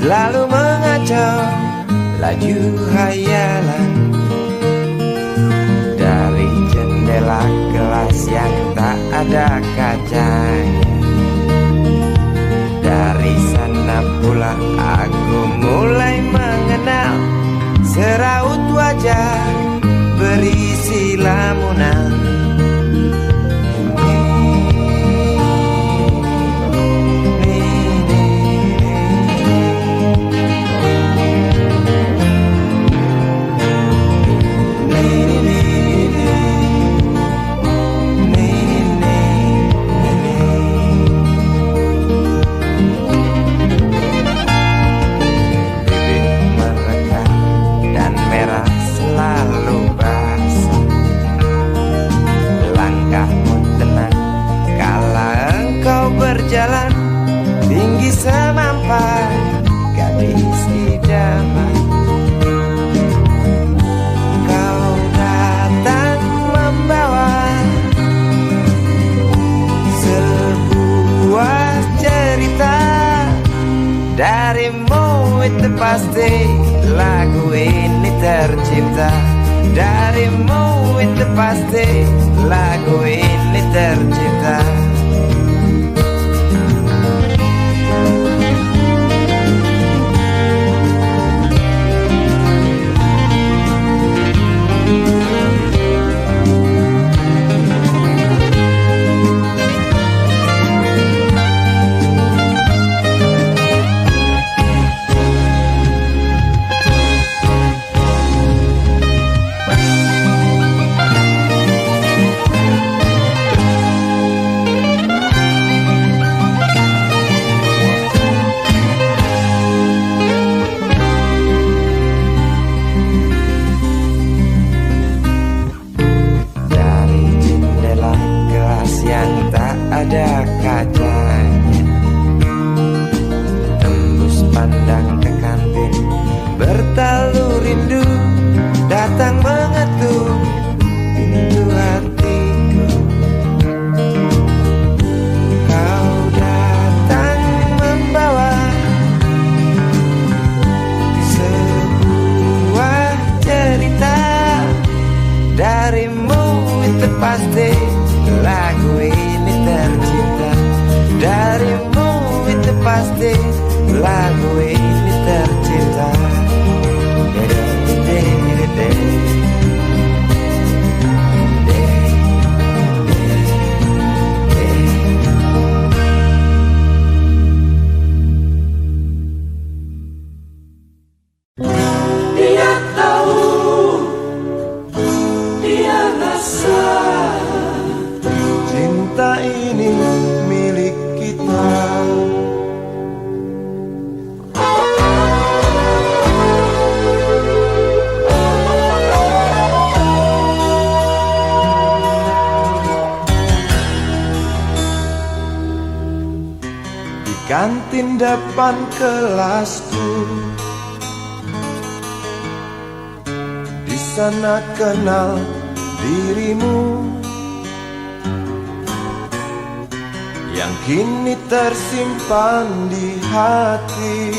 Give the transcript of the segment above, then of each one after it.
selalu mengacau laju hayalan. Dari jendela kelas yang tak ada kacanya, dari sana pula aku mulai mengenal seraut wajah berisi lamunan. Berjalan tinggi semampai gadis idaman. Kau datang membawa sebuah cerita. Darimu itu pasti lagu ini tercipta. Darimu itu pasti lagu ini tercipta. Ada kacanya, tembus pandang ke kantin, bertalu rindu datang mengetuk pintu hatiku. Kau datang membawa sebuah cerita. Darimu itu pasti lagu ini tercipta. Darimu itu pasti lagu ini tercipta. Dia tahu, dia rasa cinta ini milik kita. Di kantin depan kelasku, di sana kenal dirimu yang kini tersimpan di hati.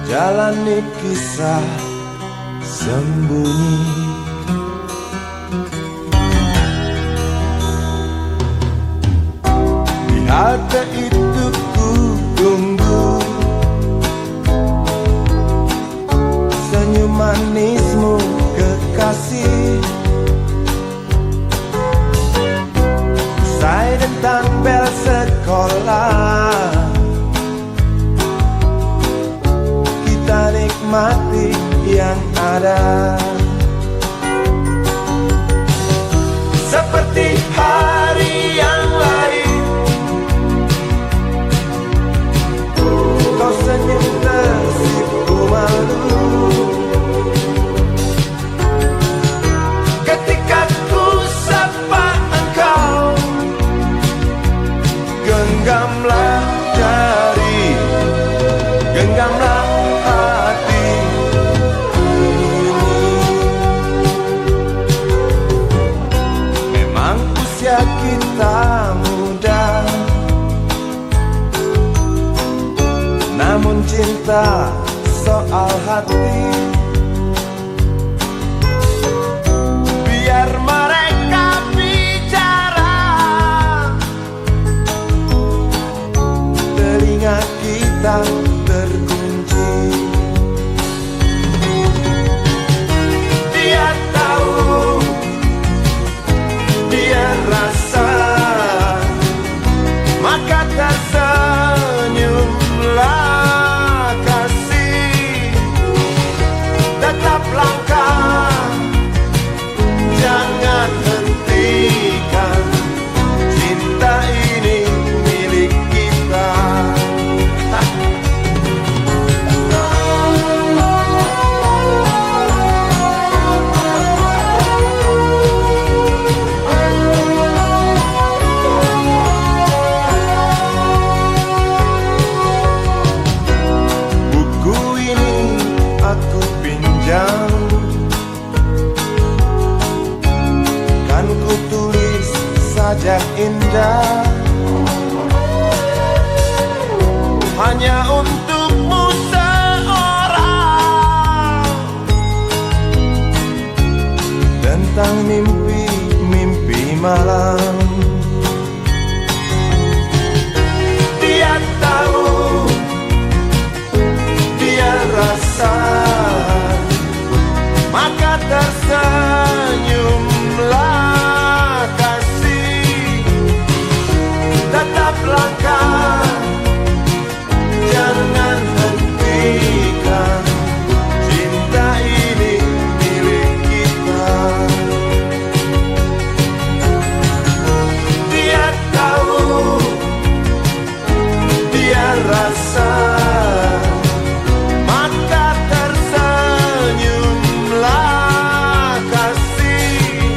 Jalani kisah sembunyi. Di halte itu ku tunggu senyum manismu kekasih. Usai dentang bel sekolah, kita nikmati yang ada. Seperti hari yang lain, kau senyum tersipu malu ketika ku sapa engkau. Genggamlah jari, genggamlah hati ini. kita soal hati. Biar mereka bicara, telinga kita terkunci. Dia tahu, dia rasa, maka tersenyumlah kasih. Tetap langkah, jangan hentikan, cinta ini milik kita. Buku ini aku pinjam, kan ku tulis sajak indah, hanya untukmu seorang, tentang mimpi-mimpi malam. Dia tahu, dia rasa, maka tersenyumlah kasih. Tetap langkah, jangan hentikan, cinta ini milik kita. Dia tahu, dia rasa, maka tersenyumlah kasih.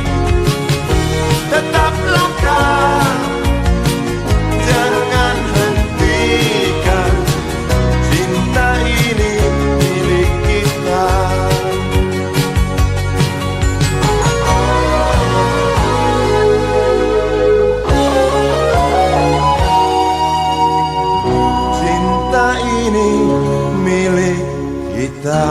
Tetap langkah, jangan hentikan, cinta ini milik kita. Cinta ini milik kita.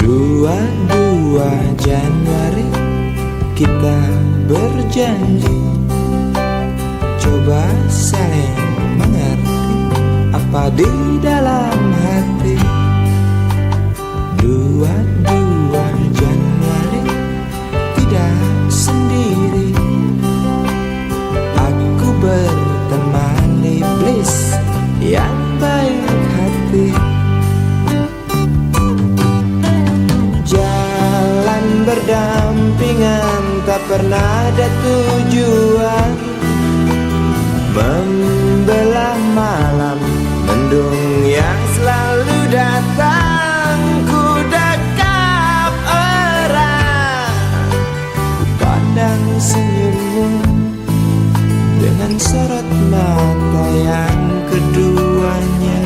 Dua Januari kita berjanji, coba saling mengerti apa di dalam hati. 2 Januari tidak sendiri, aku berteman iblis yang baik hati. Jalan berdampingan, tak pernah ada tujuan, membelah malam mendung yang selalu datang. Ku dekap erat, pandang senyummu dengan sorot mata yang keduanya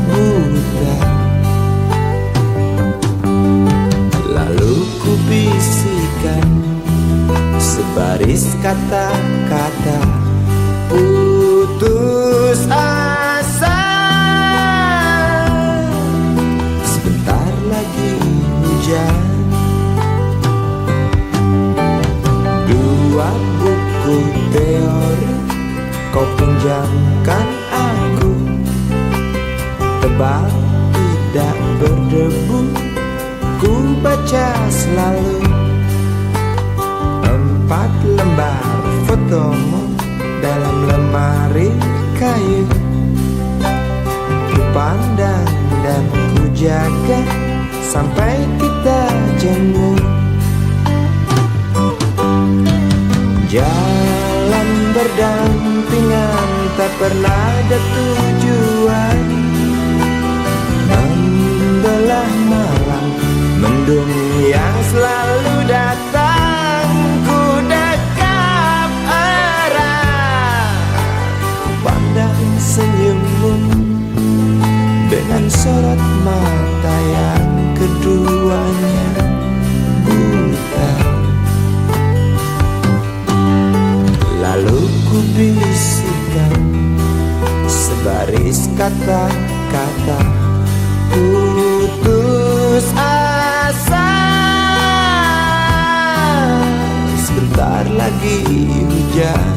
buta. Lalu ku bisikan sebaris kata-kata putus asa. Sebentar lagi hujan. 2 buku teori kau pinjamkan aku, tebal tidak berdebu, ku baca selalu. 4 lembar fotomu dalam lemari kayu, ku pandang dan ku jaga sampai kita jemu. Jalan berdampingan, tak pernah ada tujuan, membelah mendung yang selalu datang, ku dekap erat. Pandang senyummu dengan sorot mata yang keduanya buta. Lalu ku bisikan sebaris kata-kata putus asa. Sebentar lagi hujan.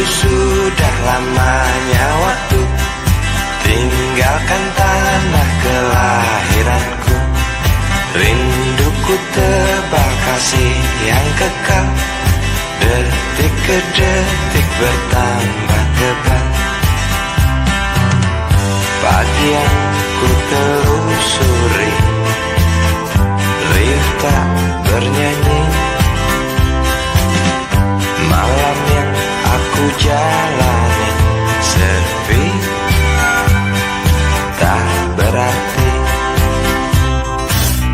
Sudah lamanya waktu tinggalkan tanah kelahiranku. Rinduku tebal kasih yang kekal, detik ke detik bertambah tebal. Pagi yang ku telusuri, riuh tak bernyanyi. Malam yang aku jalani sepi, tak berarti.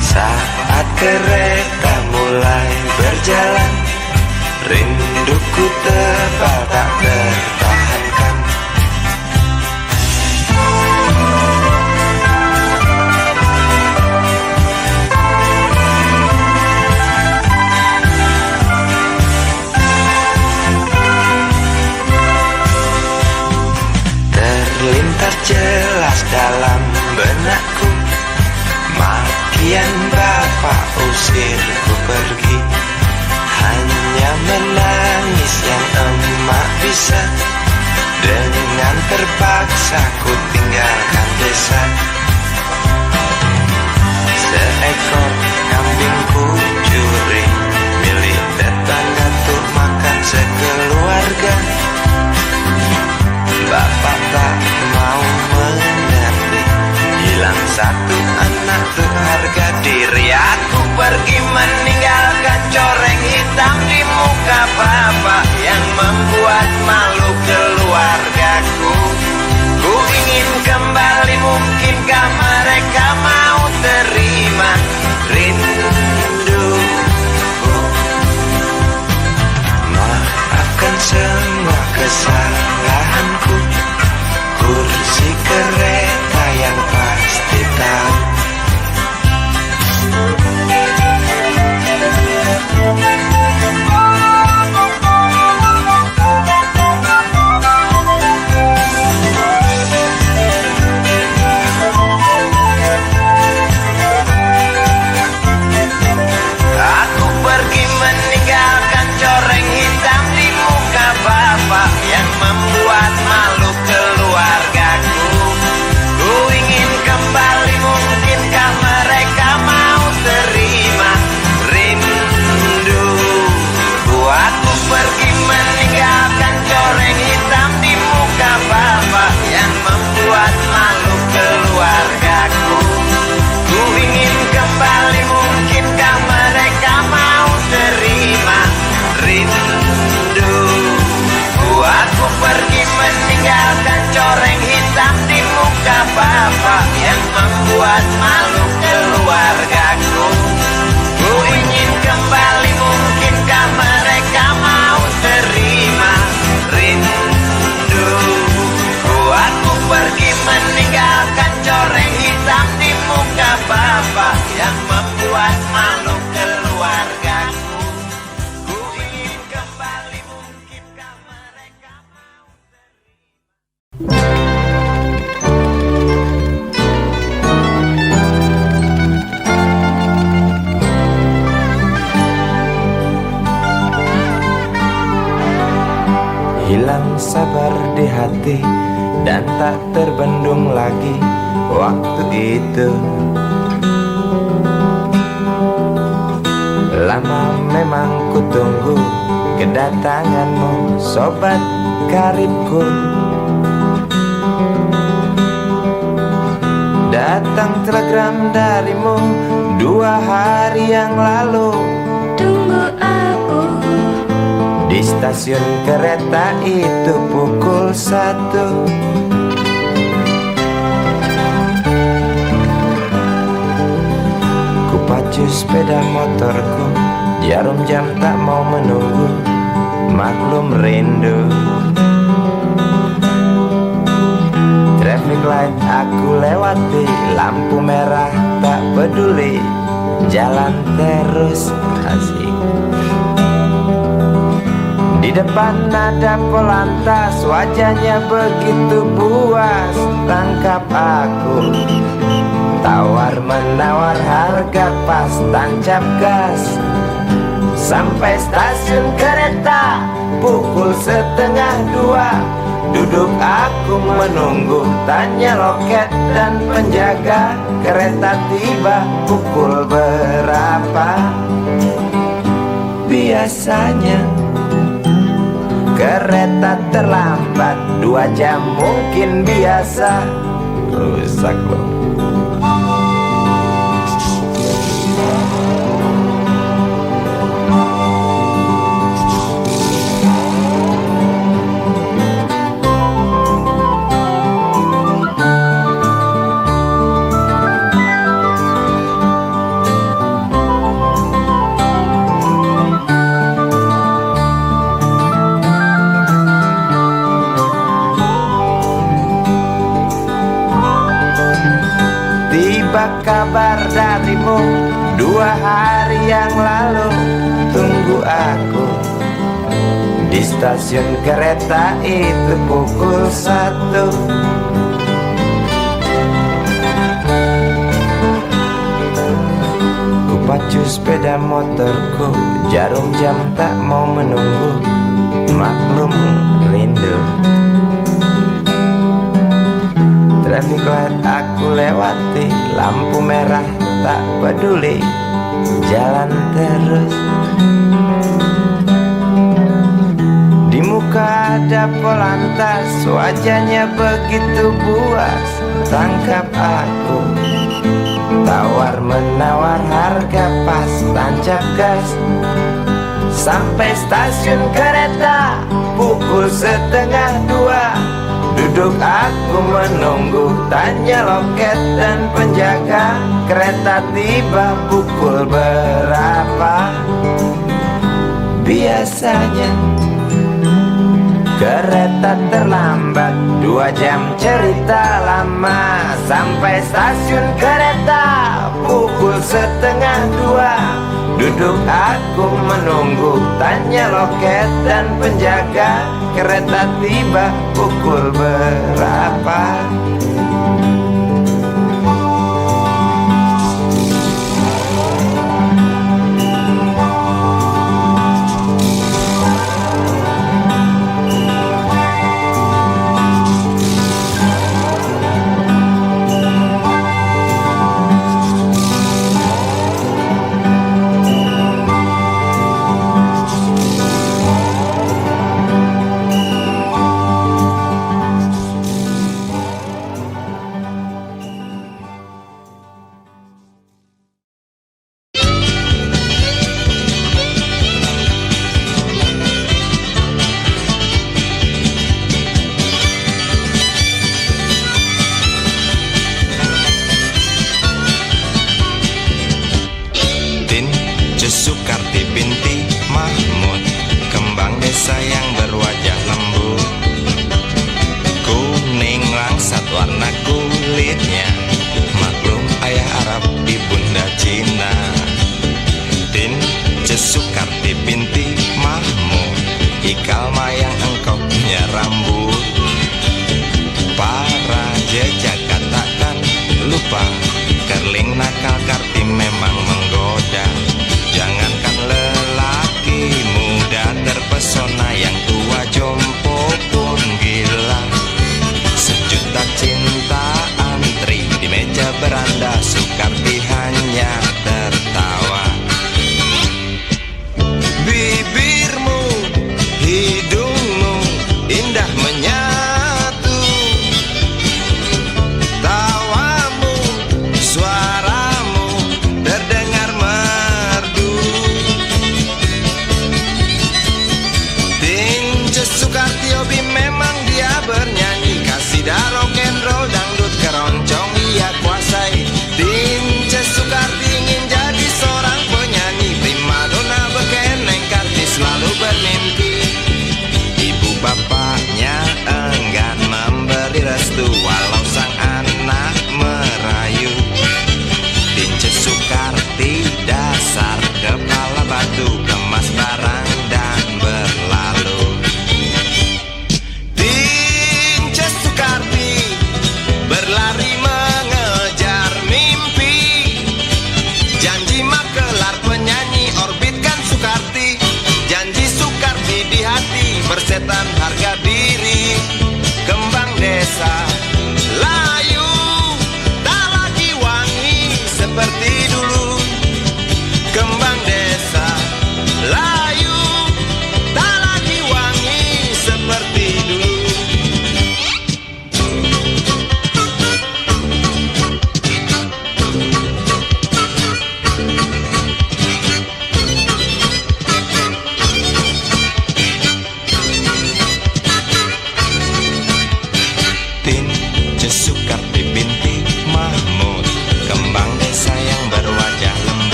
Saat kereta mulai berjalan, rinduku tebal tak tertahankan. Terlintas jelas dalam benakku, makian bapak usirku pergi. Hanya menangis yang emak bisa, dengan terpaksa ku tinggalkan desa. Seekor kambing ku curi, milik tetangga tuh makan sekeluarga. Bapak tak mau mengerti, hilang satu anak tuh harga diri. Aku pergi meninggalkan coreng hitam di muka bapak yang membuat malu keluargaku. Ku ingin kembali, mungkinkah mereka mau terima rinduku? Maafkan semua kesalahanku, kursi kereta yang pasti tahu. Aku pergi meninggalkan coreng hitam di muka bapak yang membuat malu keluargaku. Ku ingin kembali, mungkinkah mereka mau terima rinduku? Aku pergi meninggalkan coreng hitam di muka bapak yang membuat malu keluargaku. Ku ingin kembali, mungkinkah mereka mau terima rindu? Aku pergi meninggalkan coreng hitam di muka bapak yang membuat malu keluargaku. Ku ingin kembali, mungkinkah mereka mau terima rindu? Aku pergi meninggalkan coreng hitam di muka bapak yang membuat malu keluargaku. Ku ingin kembali, mungkinkah sabar di hati dan tak terbendung lagi waktu itu. Lama memang ku tunggu kedatanganmu, sobat karibku. Datang telegram darimu 2 hari yang lalu. Tunggu aku Di stasiun kereta itu pukul 1. Ku pacu sepeda motorku, jarum jam tak mau menunggu, maklum rindu. Traffic light aku lewati, lampu merah tak peduli, jalan terus asik. Di depan ada polantas, wajahnya begitu buas, tangkap aku. Tawar menawar harga pas, tancap gas. Sampai stasiun kereta pukul 1:30. Duduk aku menunggu, tanya loket dan penjaga, kereta tiba pukul berapa? Biasanya kereta terlambat 2 jam mungkin biasa. Rusak loh. Tiba kabar darimu 2 hari yang lalu. Tunggu aku di stasiun kereta itu pukul 1. Ku pacu sepeda motorku, jarum jam tak mau menunggu, maklum rindu. Traffic light aku lewati, lampu merah tak peduli, jalan terus. Di muka ada polantas, wajahnya begitu buas, tangkap aku. Tawar menawar harga pas, tancap gas. Sampai stasiun kereta pukul 1:30. Duduk aku menunggu, tanya loket dan penjaga, kereta tiba pukul berapa? Biasanya kereta terlambat 2 jam, cerita lama. Sampai stasiun kereta pukul 1:30. Duduk aku menunggu, tanya loket dan penjaga, kereta tiba pukul berapa? Sukarti binti Mahmud, kembang desa yang berwajah lembut, kuning langsat warna kulitnya, maklum ayah Arab ibunda Cina. Tin Sukarti binti Mahmud, ikal mayang engkau punya rambut. Para jejak katakan lupa, kerling nakal Karti memang menggoda. Jangankan lelaki muda terpesona, yang tua jompo pun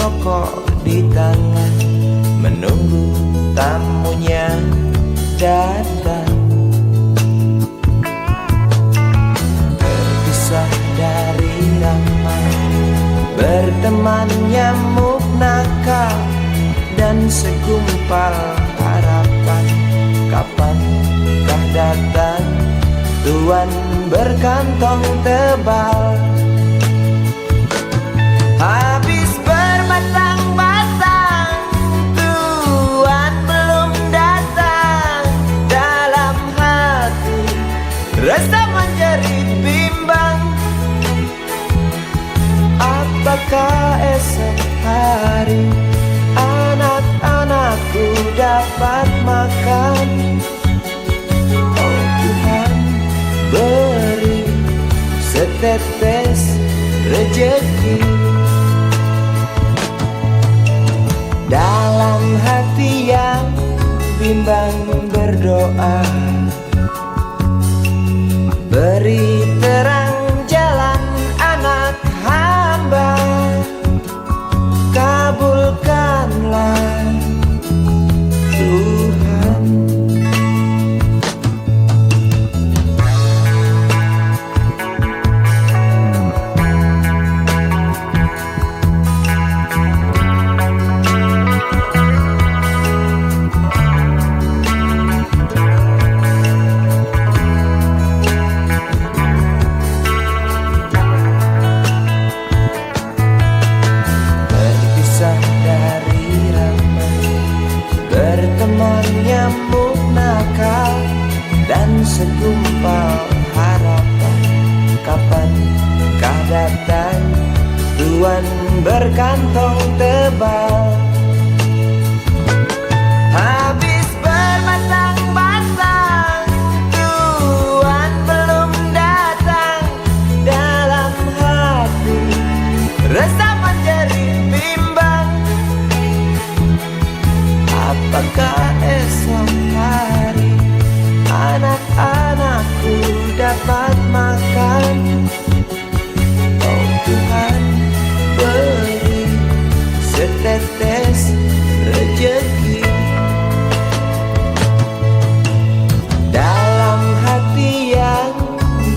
rokok di tangan, menunggu tamunya datang. Terpisah dari ramai, berteman nyamuk nakal, dan segumpal harapan. Kapankah datang tuan berkantong tebal? Habis berbatang-batang, tuan belum datang. Dalam hati rasa menjerit bimbang, apakah esok hari anak-anakku dapat makan? Oh Tuhan, beri setetes rejeki. Dalam hati yang bimbang berdoa, beri terang jalan anak hamba, kabulkanlah Tuhan. Berpisah dari ramai, berteman nyamuk nakal, dan segumpal harapan. Kapankah datang tuan berkantong tebal? Habis berbatang-batang, tuan belum datang. Dalam hati rasa menjerit bimbang, apakah esok hari anak-anakku dapat makan? Oh Tuhan, beri setetes rejeki. Dalam hati yang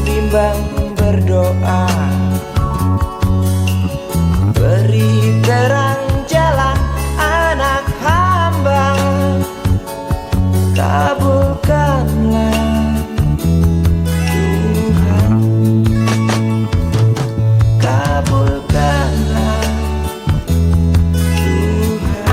bimbang berdoa, beri terang jalan anak hamba, kabulkanlah Tuhan, kabulkanlah Tuhan.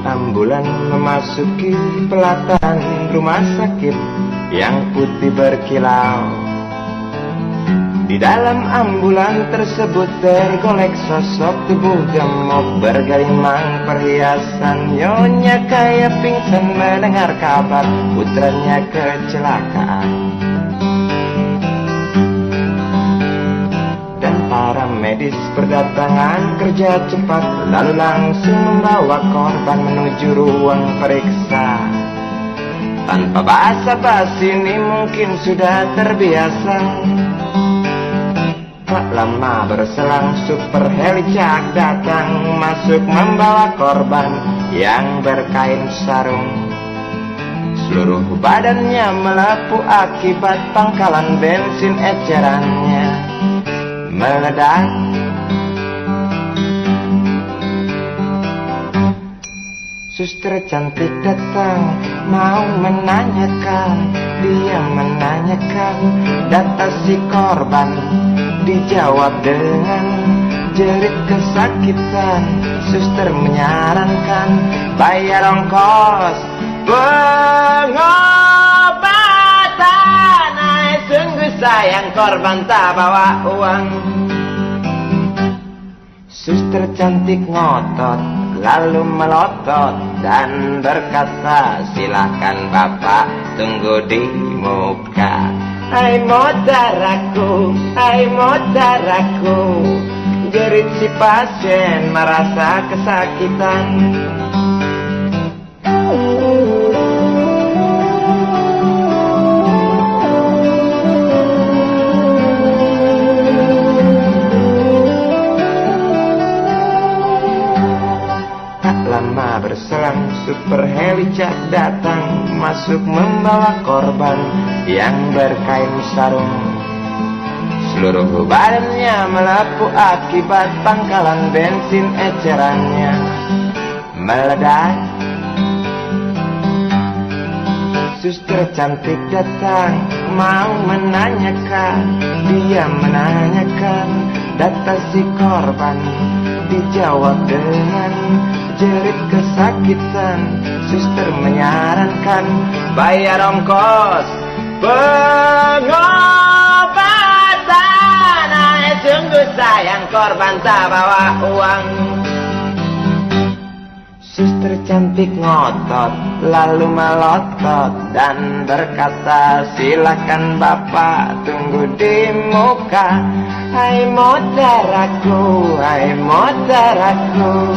Ambulan memasuki pelataran rumah sakit yang putih berkilau. Di dalam ambulan tersebut tergolek sosok tubuh gemuk bergelimang perhiasan. Nyonya kaya pingsan mendengar kabar putranya kecelakaan. Para medis berdatangan kerja cepat, lalu langsung membawa korban menuju ruang periksa. Tanpa basa-basi ini mungkin sudah terbiasa. Tak lama berselang super helicak datang, masuk membawa korban yang berkain sarung. Seluruh badannya melepuh akibat pangkalan bensin ecerannya meledak. Suster cantik datang mau menanyakan, dia menanyakan data si korban. Dijawab dengan jerit kesakitan. Suster menyarankan bayar ongkos pengobatan. Sungguh sayang korban tak bawa uang. Suster cantik ngotot lalu melotot dan berkata, silakan bapak tunggu di muka. Hai modaraku, hai modaraku, jerit si pasien merasa kesakitan. Lama berselang super helicak datang, masuk membawa korban yang berkain sarung. Seluruh badannya melepuh akibat pangkalan bensin ecerannya meledak. Suster cantik datang mau menanyakan, dia menanyakan data si korban. Dijawab dengan jerit kesakitan. Suster menyarankan bayar ongkos pengobatan. Sungguh sayang korban tak bawa uang. Suster cantik ngotot lalu melotot dan berkata, silakan bapak tunggu di muka. Hai modaraku, hai modaraku,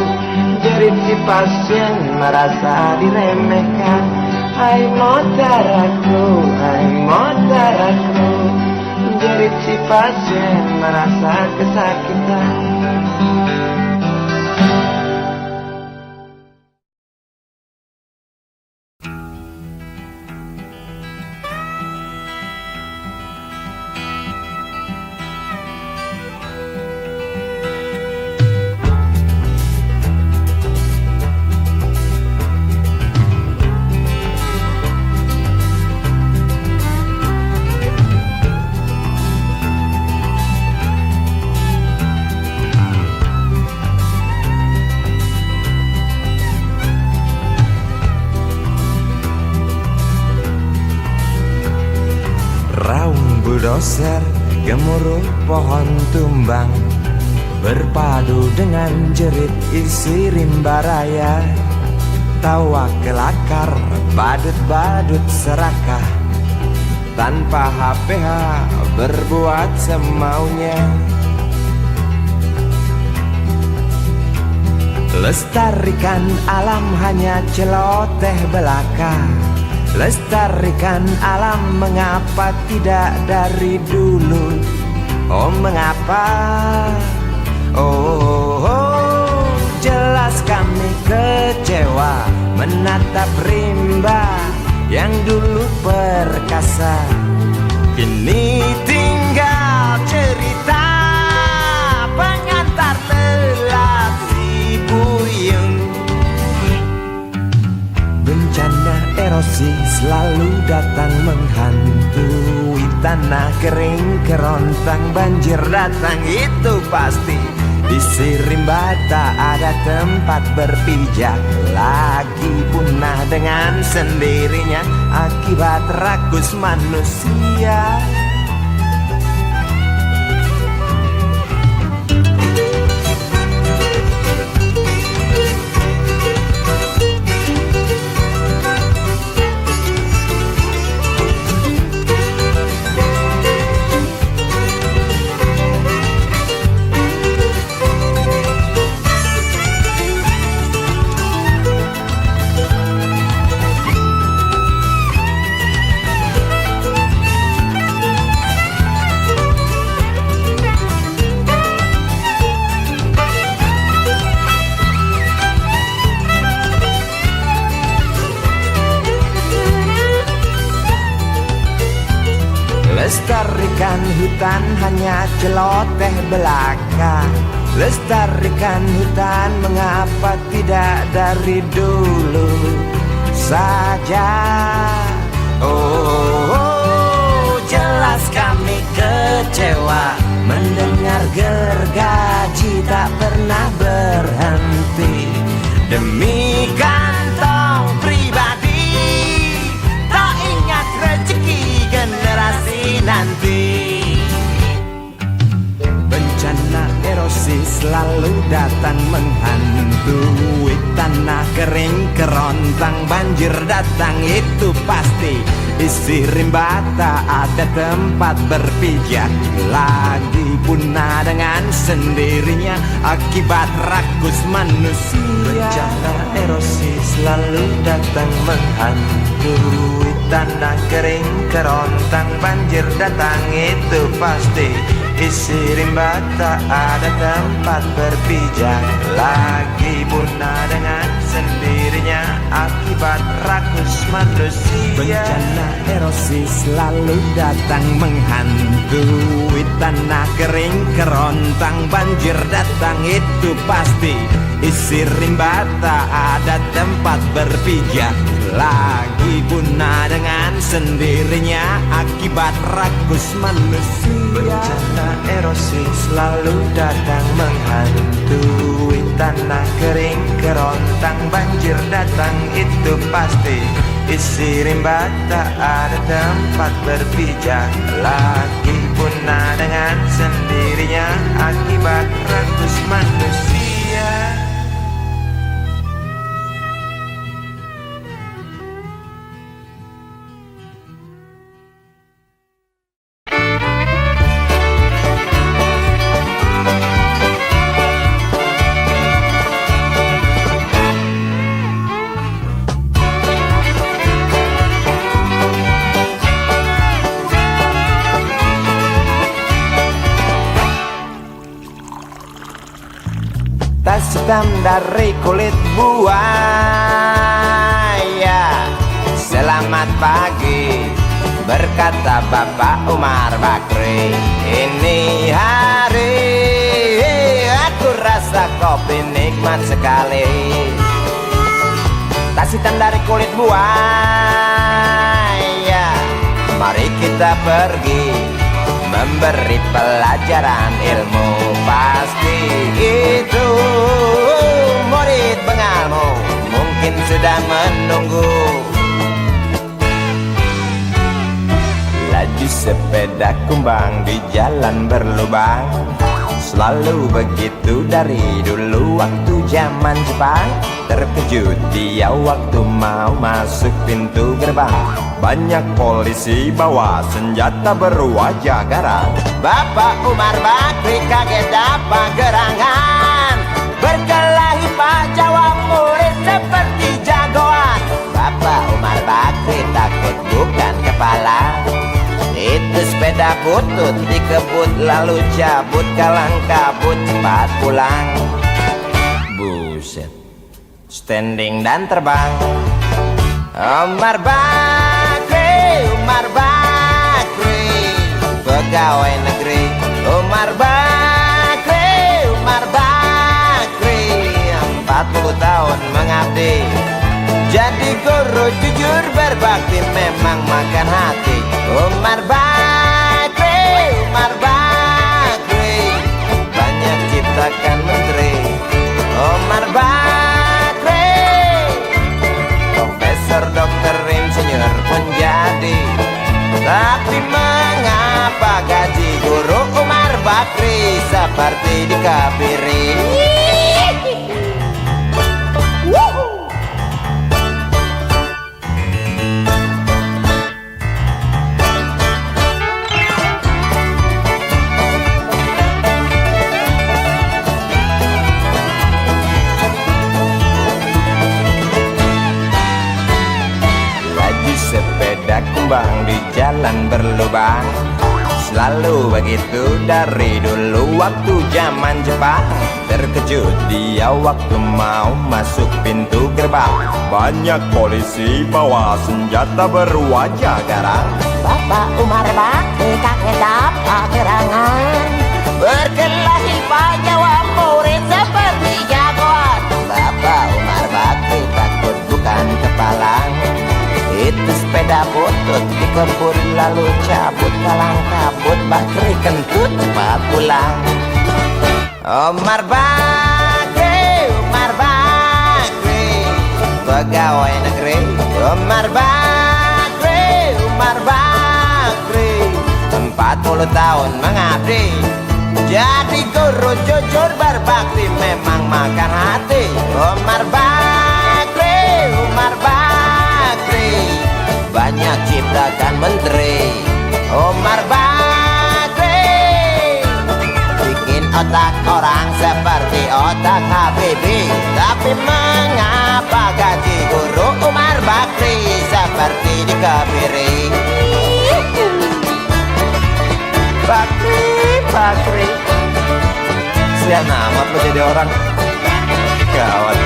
jerit si pasien merasa diremehkan. Hai modaraku, hai modaraku, jerit si pasien merasa kesakitan. Bulldozer gemuruh pohon tumbang, berpadu dengan jerit isi rimba raya. Tawa kelakar, badut-badut serakah, tanpa HPH berbuat semaunya. Lestarikan alam hanya celoteh belaka. Lestarikan alam mengapa tidak dari dulu? Oh mengapa? Oh, jelas kami kecewa menatap rimba yang dulu perkasa. Kini tinggal cerita pengantar lelah si buyung. Bencana erosi selalu datang menghantui tanah kering kerontang, banjir datang itu pasti. Di Rimba tak ada tempat berpijak lagi, punah dengan sendirinya akibat rakus manusia. hutan hanya celoteh belaka. Lestarikan hutan mengapa tidak dari dulu saja. Oh, jelas kami kecewa mendengar gergaji tak pernah berhenti. Demi kantong pribadi, tak ingat rezeki generasi nanti. Bencana erosi selalu datang menghantui. Tanah kering kerontang, banjir datang itu pasti. Isi rimba tak ada tempat berpijak lagi, punah dengan sendirinya akibat rakus manusia. Bencana erosi selalu datang menghantui. Tanah kering kerontang, banjir datang itu pasti. Isi rimba tak ada tempat berpijak lagi, punah dengan sendirinya akibat rakus manusia. Bencana erosi selalu datang menghantui. Tanah kering kerontang, banjir datang itu pasti. Isi rimba tak ada tempat berpijak lagi, punah dengan sendirinya akibat rakus manusia. Bencana erosi selalu datang menghantui. Tanah kering kerontang, banjir datang itu pasti. Isi rimba tak ada tempat berpijak lagi, punah dengan sendirinya akibat rakus manusia. Tas hitam dari kulit buaya. Selamat pagi, berkata Bapak Umar Bakri. Ini hari aku rasa kopi nikmat sekali. Tas hitam dari kulit buaya, mari kita pergi memberi pelajaran ilmu. Pasti itu murid bengalmu mungkin sudah menunggu. Laju sepeda kumbang di jalan berlubang, selalu begitu dari dulu waktu zaman Jepang. Terkejut dia waktu mau masuk pintu gerbang. Banyak polisi bawa senjata berwajah garang. Bapak Umar Bakri kaget dapat gerangan. Berkelahi Pak jawab murid seperti jagoan. Bapak Umar Bakri takut bukan kepala. Itu sepeda butut dikebut lalu cabut, kalang kabut cepat pulang. Buset, standing dan terbang. Umar Bakri, Umar Bakri, pegawai negeri. Umar Bakri, Umar Bakri, 40 tahun mengabdi. Jadi guru jujur berbakti memang makan hati. Umar Bakri, Umar Bakri, banyak ciptakan menteri. Umar Bakri, profesor, dokter, insinyur pun jadi. Tapi mengapa gaji guru Umar Bakri seperti dikabiri? Sepeda kumbang di jalan berlubang, selalu begitu dari dulu waktu zaman Jepang. Terkejut dia waktu mau masuk pintu gerbang. Banyak polisi bawa senjata berwajah garang. Bapak Umar Bakri kaget dapat tak gerangan, berkelahi jawab murid seperti jagoan. Bapak Umar Bakri takut bukan kepalang, itu sepeda butut dikebut lalu cabut kalang kabut, Bakri kentut cepat pulang. Umar Bakri, pegawai negeri. Umar Bakri, 40 tahun mengabdi, jadi guru jujur berbakti, memang makan hati. Umar Bakri, banyak ciptakan menteri. Umar Bakri bikin otak orang seperti otak Habibie, tapi mengapa gaji guru Umar Bakri seperti dikebiri? Bakri sian amat lo jadi orang gawat.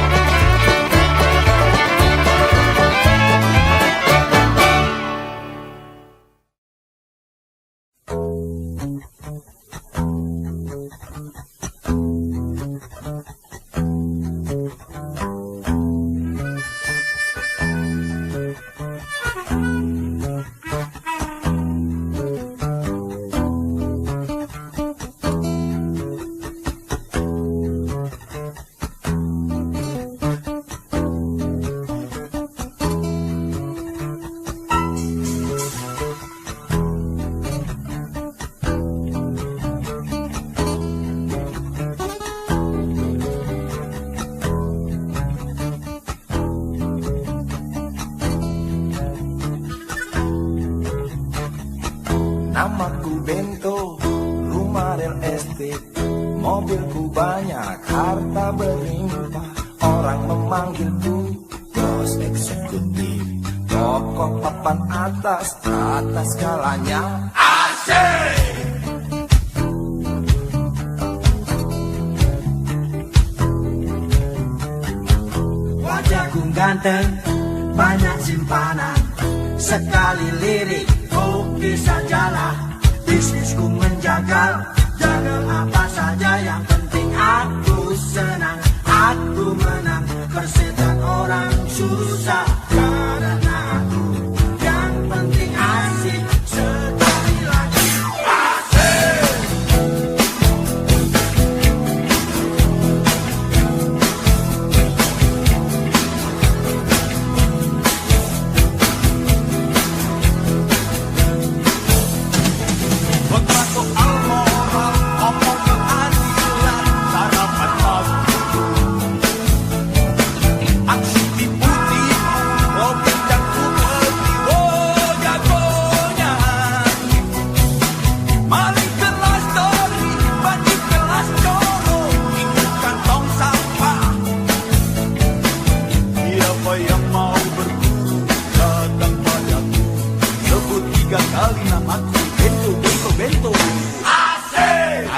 Namaku Bento, rumah real estate, mobilku banyak, harta berlimpah. Orang memanggilku bos eksekutif, pokok papan atas skalanya asik. Wajahku ganteng, banyak simpanan, sekali lirik oh bisa jalan. Bisnisku menjagal, jagal apa saja, yang penting aku senang, aku menang. Persetan orang susah karena aku, yang penting asik. Sekali lagi asik.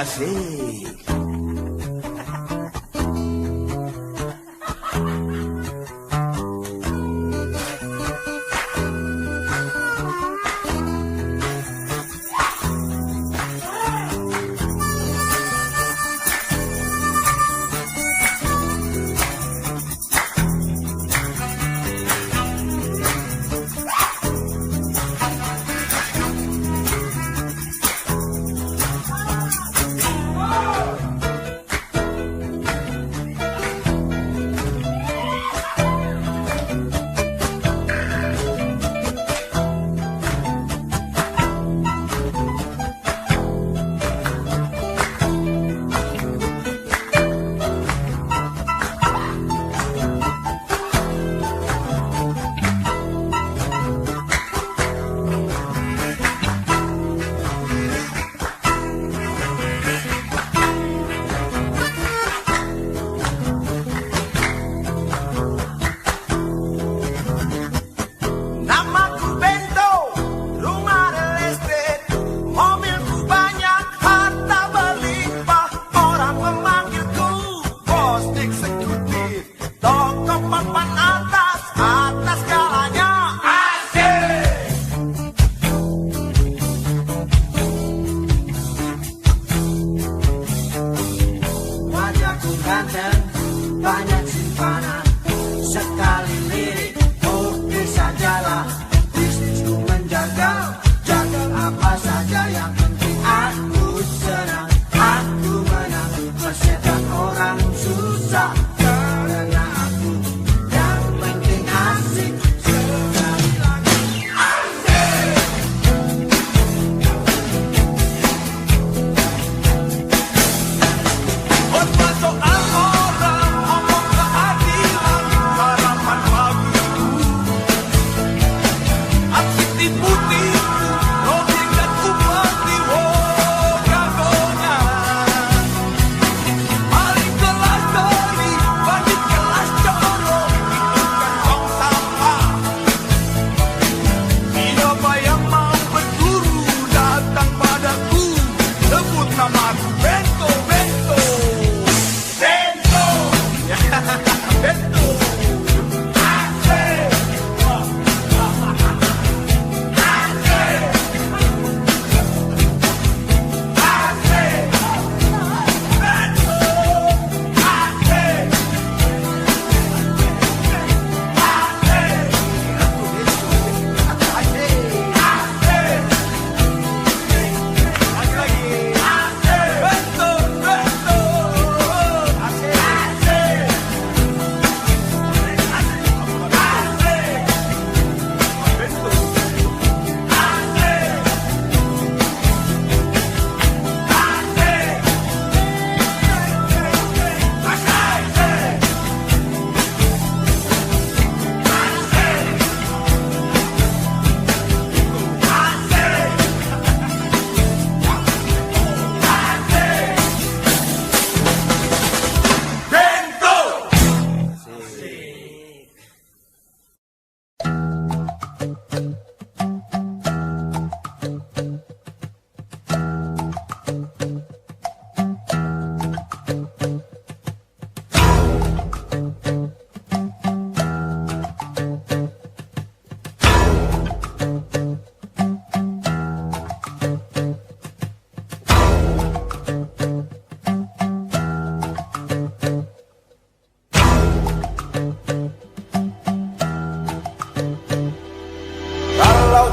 Asik. bersama Bento Bento Bento Bento Asik.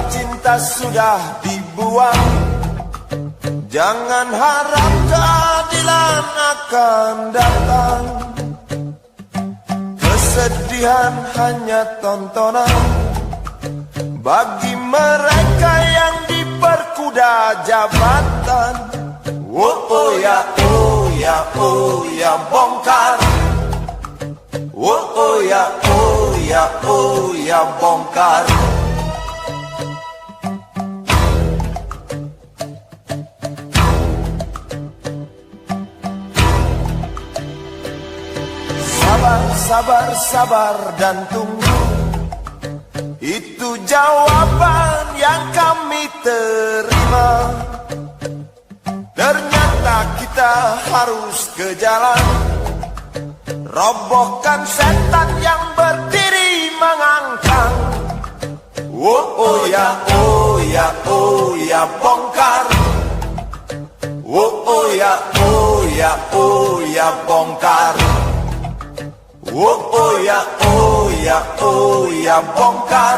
Cinta sudah dibuang, jangan harap keadilan akan datang. Kesedihan hanya tontonan bagi mereka yang diperkuda jabatan. Oh ya, oh ya, oh ya, bongkar. Oh ya, oh ya, oh ya, bongkar. Sabar, sabar dan tunggu, itu jawaban yang kami terima. Ternyata kita harus ke jalan, robohkan setan yang berdiri mengangkang. Oh ya, oh ya, oh ya, bongkar. Oh ya, oh ya, oh ya, bongkar. Oh ya, oh ya, oh ya, bongkar.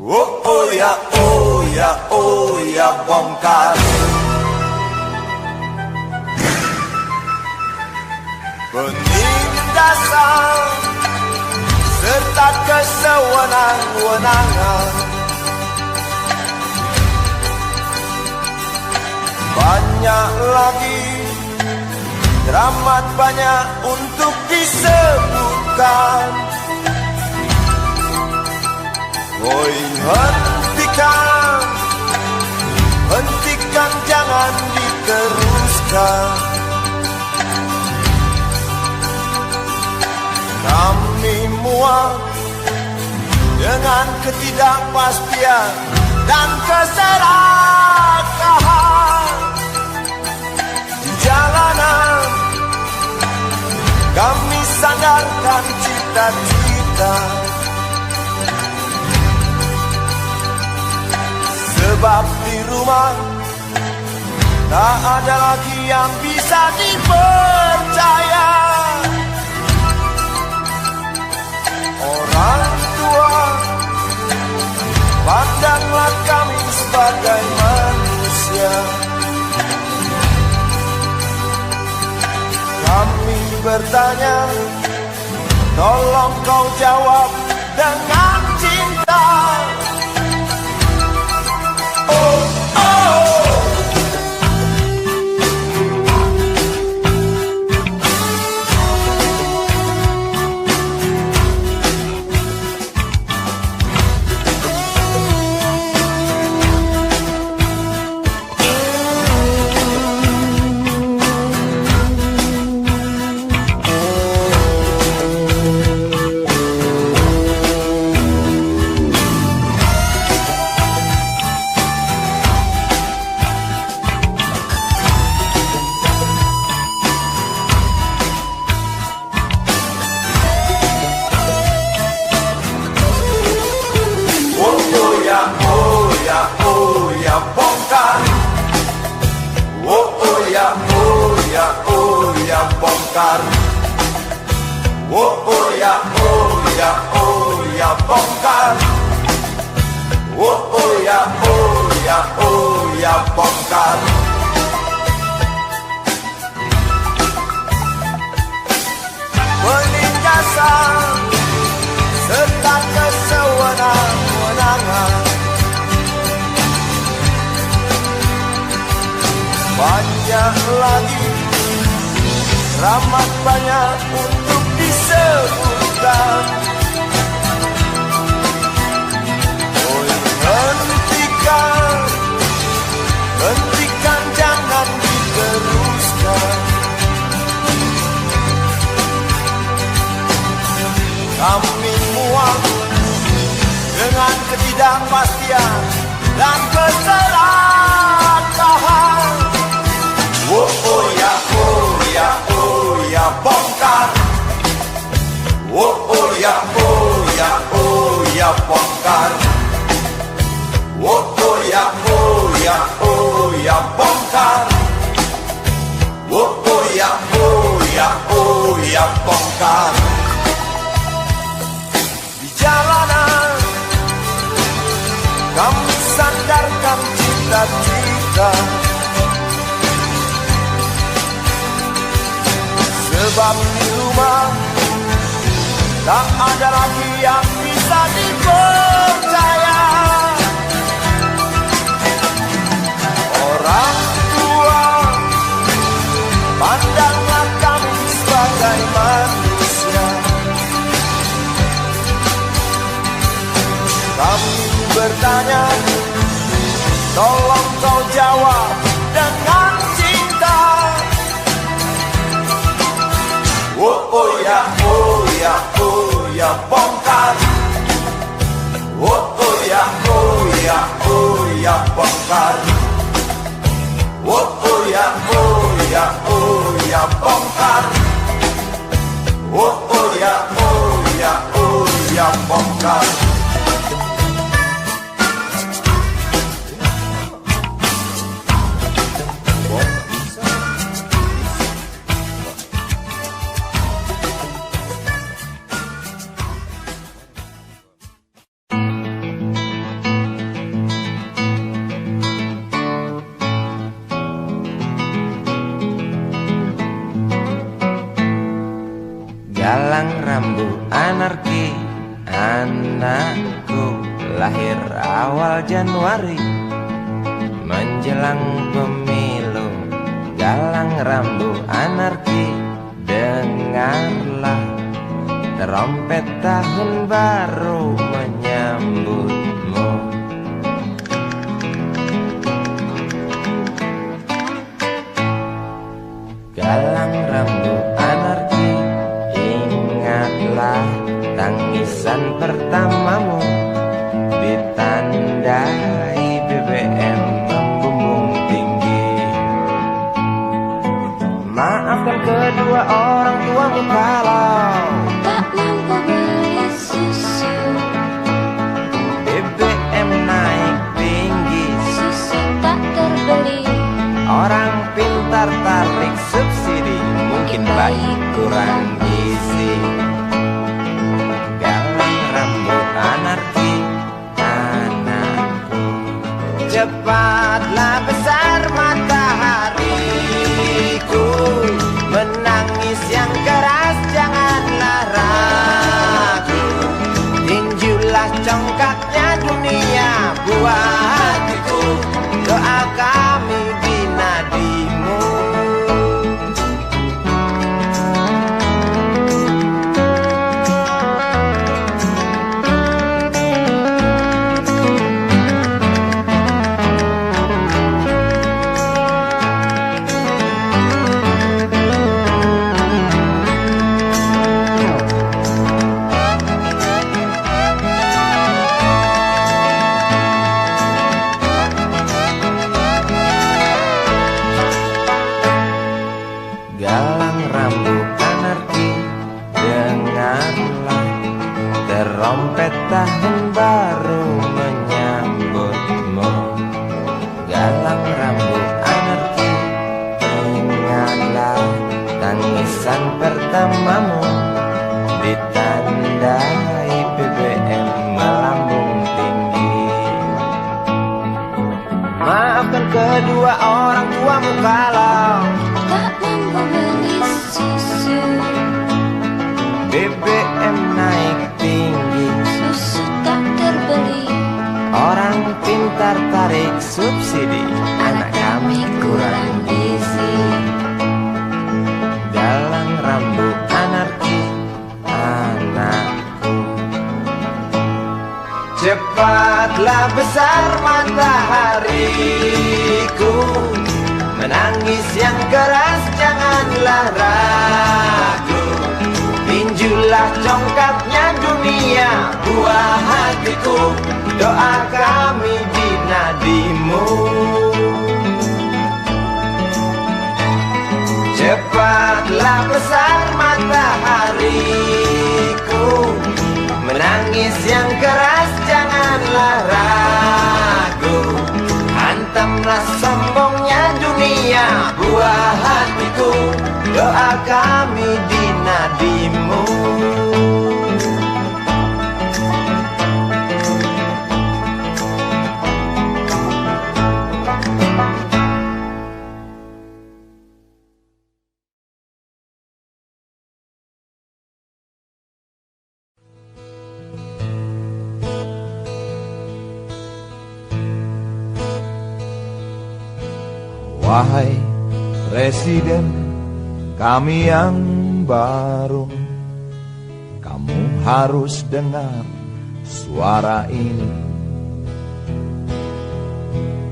Oh ya, oh ya, oh ya, bongkar. Penindasan serta kesewenang-wenangan, banyak lagi, teramat banyak untuk disebutkan. Oi, hentikan, hentikan, jangan diteruskan. Kami muak dengan ketidakpastian dan keserakahan di jalanan. Kami sandarkan cita-cita, sebab di rumah tak ada lagi yang bisa dipercaya. Orang tua, pandanglah kami sebagai manusia. Kami bertanya, tolong kau jawab dengan cinta. Oh, oh. bongkar. Oh ya bongkar. Oh ya bongkar. Penindasan serta kesewenang-wenangan, banyak lagi, ramah banyak untuk disebutkan. Oh, hentikan, jangan diteruskan. Kami muak dengan ketidakpastian dan keserakahan. Oh ya bongkar. Oh ya bongkar. Oh ya bongkar. Oh ya bongkar. Di jalanan kami sandarkan cita-cita, sebab di rumah tak ada lagi yang bisa dipercaya. Orang tua, pandanglah kami sebagai manusia. Kami bertanya, tolong kau jawab dengan cinta. Oh ya bongkar. Oh ya bongkar. Oh ya bongkar. Oh ya bongkar. Galang rambu anarki, anakku lahir awal Januari menjelang pemilu. Galang rambu anarki, dengarlah trompet tahun baru menyambutmu. Galang rambu anarki, ingatlah tangisan pertamamu, ditandai BBM membumbung tinggi. Maafkan kedua orang tuamu kalau tak mampu beli susu, BBM naik tinggi, susu tak terbeli. orang pintar tarik subsidi, mungkin bayi kurang gizi. Galang rambut anarki, anakku, cepatlah besar matahariku, menangis yang keras janganlah ragu, tinjulah congkaknya dunia buat hatiku, doa kami di nadimu. Tak mampu beli susu, BBM naik tinggi, susu tak terbeli. orang pintar tarik subsidi, anak kami kurang gizi. Dalam rambut anarki anakku. Cepatlah besar matahariku, menangis yang keras janganlah ragu. Tinjulah congkaknya dunia, buah hatiku, doa kami di nadimu. Cepatlah besar matahariku, menangis yang keras janganlah ragu. Hantamlah sombongnya dunia, buah hatiku, doa kami di nadimu. Wahai Presiden kami yang baru, kamu harus dengar suara ini.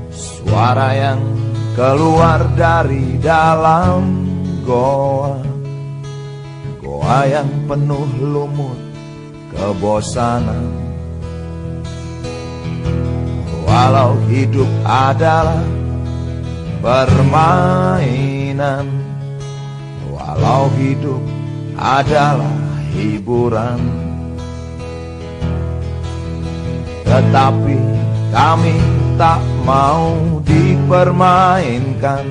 Suara yang keluar dari dalam goa, goa yang penuh lumut kebosanan. Walau hidup adalah permainan, walau hidup adalah hiburan, tetapi kami tak mau dipermainkan,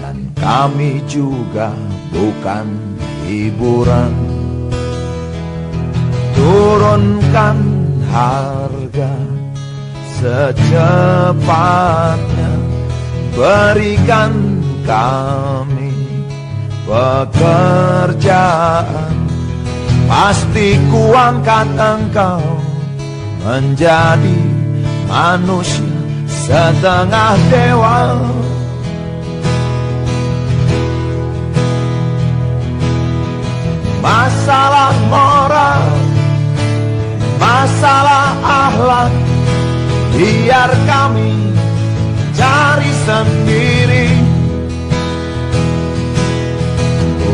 dan kami juga bukan hiburan. Turunkan harga secepatnya, berikan kami pekerjaan, pasti kuangkat engkau menjadi manusia setengah dewa. Masalah moral, masalah akhlak, biar kami cari sendiri.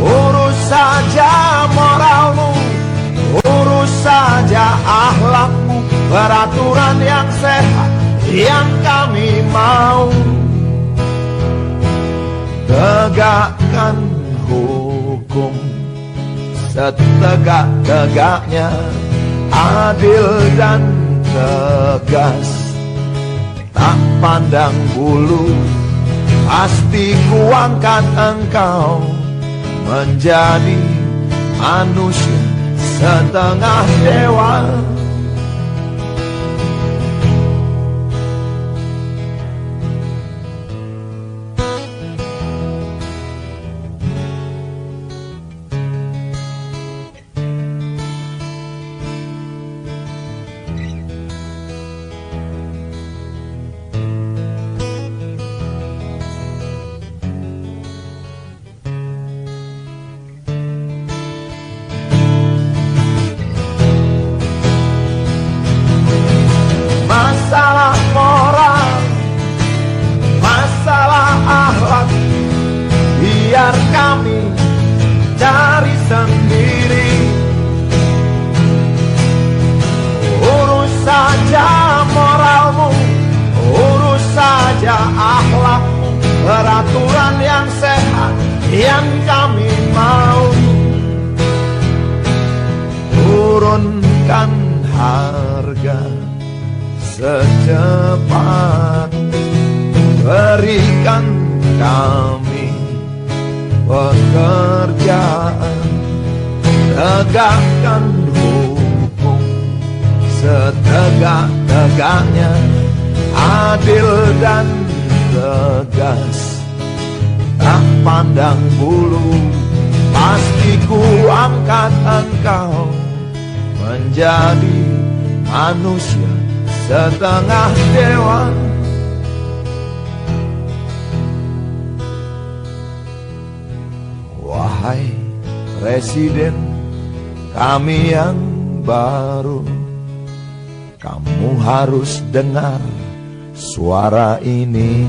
Urus saja moralmu, urus saja akhlakmu, peraturan yang sehat yang kami mau. Tegakkan hukum setegak-tegaknya, adil dan tegas, tak pandang bulu, pasti kuangkat engkau menjadi manusia setengah dewa. Masalah moral, masalah akhlak, biar kami cari sendiri. Urus saja moralmu, urus saja akhlakmu, peraturan yang sehat yang kami mau. Turunkan harga secepat, berikan kami pekerjaan, tegakkan hukum setegak-tegaknya, adil dan tegas, pandang bulu, pasti ku angkat engkau menjadi manusia setengah dewa. Wahai Presiden kami yang baru, kamu harus dengar suara ini.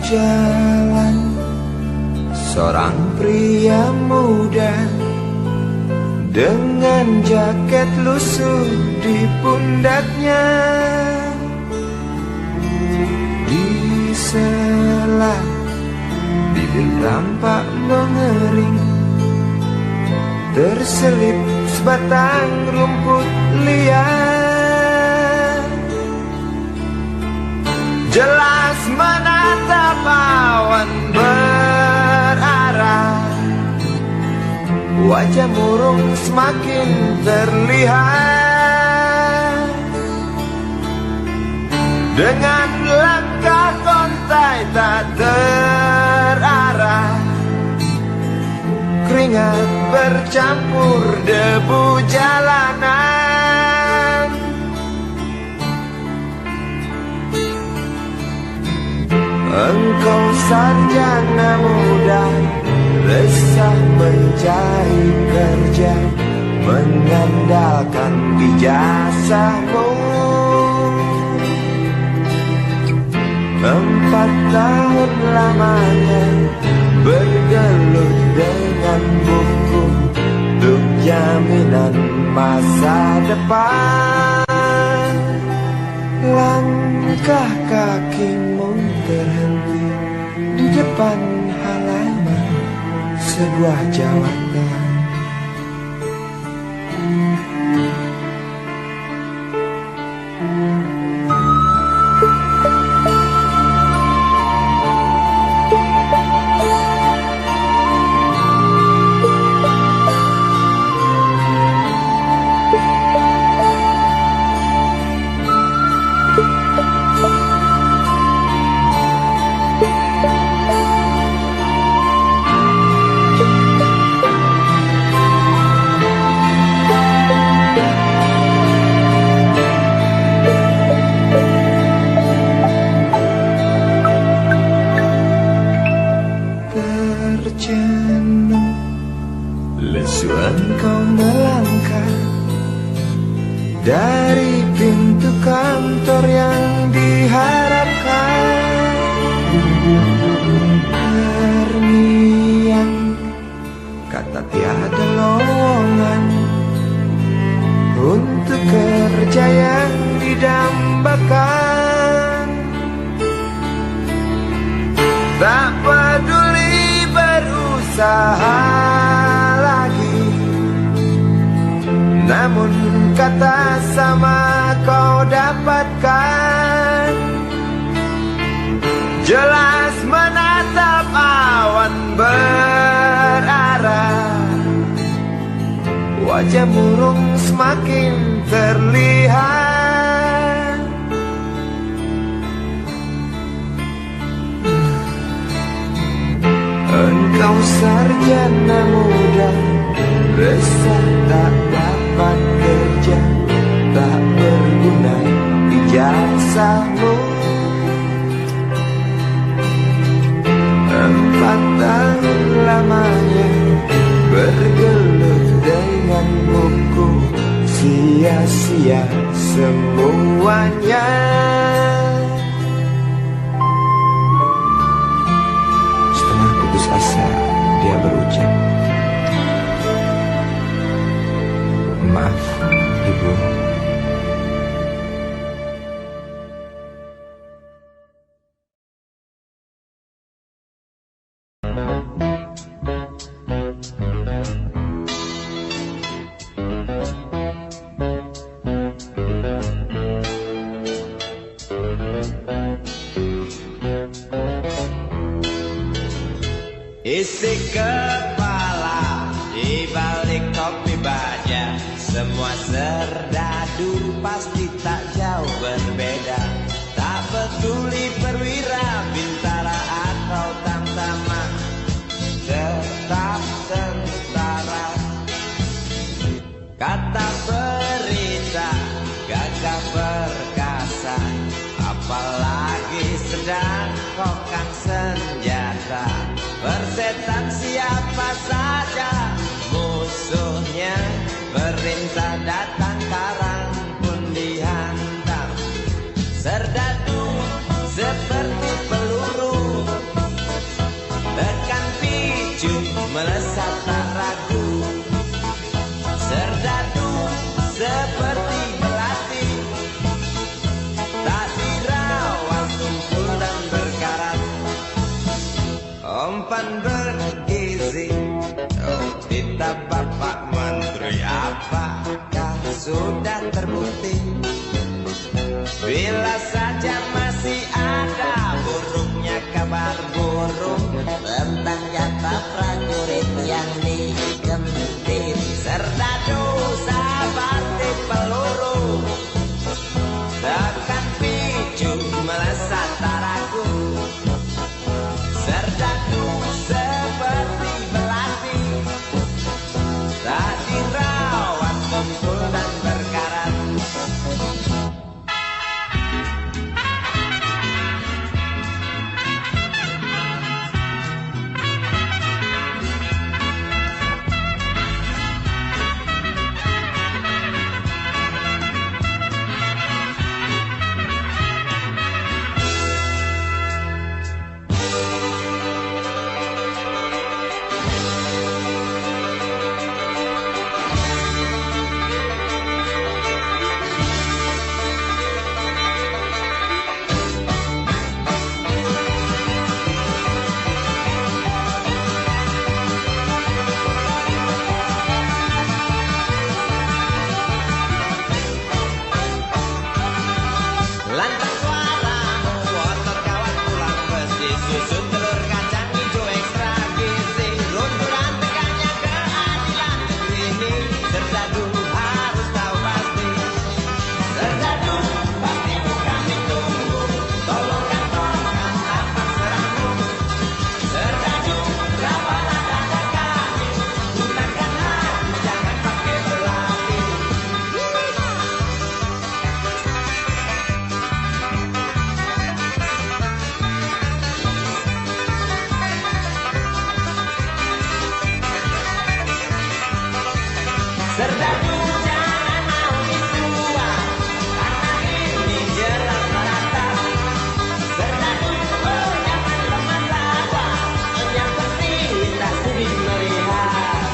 jalan, seorang pria muda dengan jaket lusuh di pundaknya. Di sela bibir tampak mengering, terselip sebatang rumput liar. Jelas menatap awan berarah, wajah murung semakin terlihat. Dengan langkah kontai tak terarah, keringat bercampur debu jalanan. Engkau sarjana muda, resah mencari kerja, mengandalkan ijazahmu. 4 tahun lamanya bergelut dengan buku untuk jaminan masa depan. Langkah kakimu terhenti di depan halaman sebuah jawatan. Lesu engkau melangkah dari pintu kantor yang diharapkan. Terngiang kata tiada lowongan untuk kerja yang didambakan. Tak peduli berusaha lagi, namun kata sama kau dapatkan. Jelas menatap awan berarah, wajah murung semakin terlihat. Engkau sarjana muda, resah tak dapat kerja, tak berguna ijazahmu. 4 tahun lamanya bergelut dengan buku, sia-sia semuanya. Setengah putus asa dia berucap, "Maaf, Ibu." Isi kepala di balik kopi baja, semua serdadu pasti tak jauh berbeda. Tak peduli perwira, bintara atau tamtama, tetap tentara. Kata berita, gagah perkasa, apalagi sedang kokang senjata. Persetan siapa saja musuhnya, perintah datang karang pun dihantam. Serdadu seperti peluru apakah sudah terbukti? Bila saja masih ada buruknya kabar burung tentang kata prajurit yang digentir, serdadu seperti peluru tekan picu melesat taraku, serdadu seperti belati tak dirawat tumpul dan berkarat. Lantang suaramu, otot kawan pulang besi, susun telur kacang hijau ekstra gizi, runtuhan tegaknya keadilan ini, serdadu harus tahu pasti. Serdadu, baktimu kami tunggu, tolong kantongkan tapak serangmu. Serdadu, rawatlah dada kami, gunakan hati, jangan pakai belati. Serdadu jangan mau ditua, karena ini jelas merata. Serdadu jangan lemah lawa, yang penting tak sedih melihat.